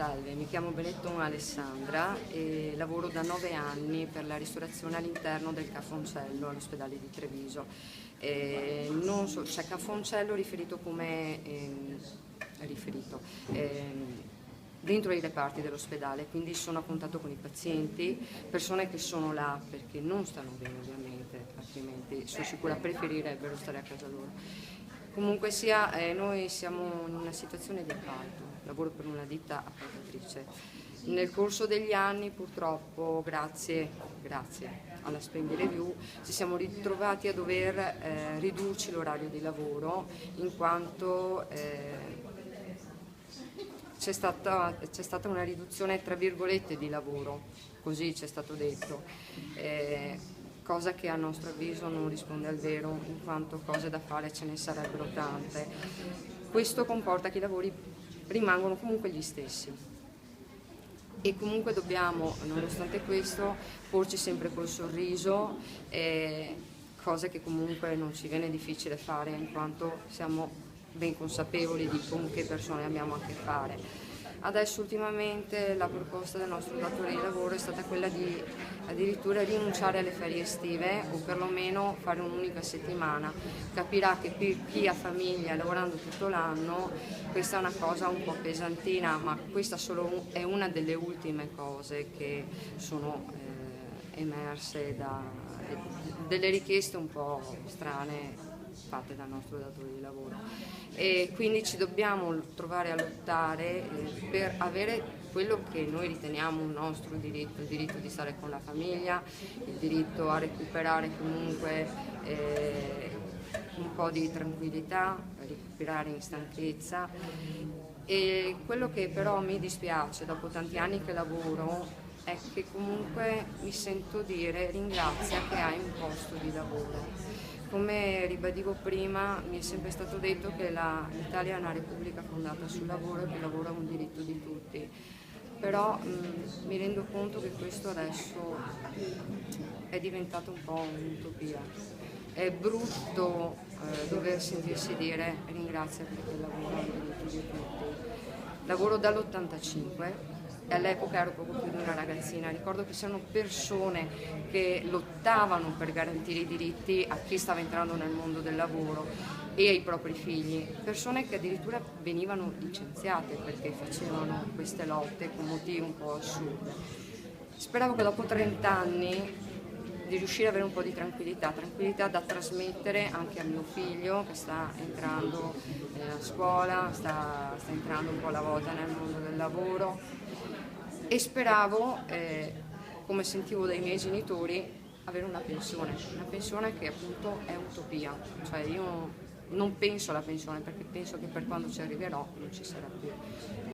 Salve, mi chiamo Benetton Alessandra e lavoro da 9 anni per la ristorazione all'interno del Cafoncello all'ospedale di Treviso. Cafoncello riferito come dentro i reparti dell'ospedale, quindi sono a contatto con i pazienti, persone che sono là perché non stanno bene ovviamente, altrimenti sono sicura preferirebbero stare a casa loro. Comunque sia, noi siamo in una situazione di appalto, lavoro per una ditta appaltatrice. Nel corso degli anni purtroppo, grazie alla Spending Review, ci siamo ritrovati a dover ridurci l'orario di lavoro in quanto c'è stata una riduzione tra virgolette di lavoro, così ci è stato detto. Cosa che a nostro avviso non risponde al vero, in quanto cose da fare ce ne sarebbero tante. Questo comporta che i lavori rimangono comunque gli stessi e comunque dobbiamo, nonostante questo, porci sempre col sorriso, cosa che comunque non ci viene difficile fare in quanto siamo ben consapevoli di con che persone abbiamo a che fare. Adesso ultimamente la proposta del nostro datore di lavoro è stata quella di addirittura rinunciare alle ferie estive o perlomeno fare un'unica settimana. Capirà che per chi ha famiglia lavorando tutto l'anno questa è una cosa un po' pesantina, ma questa è una delle ultime cose che sono emerse da delle richieste un po' strane fatte dal nostro datore di lavoro e quindi ci dobbiamo trovare a lottare per avere quello che noi riteniamo un nostro diritto, il diritto di stare con la famiglia, il diritto a recuperare comunque un po' di tranquillità, a recuperare in stanchezza. E quello che però mi dispiace dopo tanti anni che lavoro è che comunque mi sento dire ringrazia che hai un posto di lavoro. Come ribadivo prima, mi è sempre stato detto che l'Italia è una repubblica fondata sul lavoro e che il lavoro è un diritto di tutti, però mi rendo conto che questo adesso è diventato un po' un'utopia. È brutto dover sentirsi dire ringrazia perché il lavoro è un diritto di tutti. Lavoro dall'85. All'epoca ero poco più di una ragazzina, ricordo che c'erano persone che lottavano per garantire i diritti a chi stava entrando nel mondo del lavoro e ai propri figli, persone che addirittura venivano licenziate perché facevano queste lotte con motivi un po' assurdi. Speravo che dopo 30 anni di riuscire ad avere un po' di tranquillità da trasmettere anche a mio figlio che sta entrando a scuola, sta entrando un po' alla volta nel mondo del lavoro e speravo, come sentivo dai miei genitori, avere una pensione che appunto è utopia, cioè io non penso alla pensione perché penso che per quando ci arriverò non ci sarà più.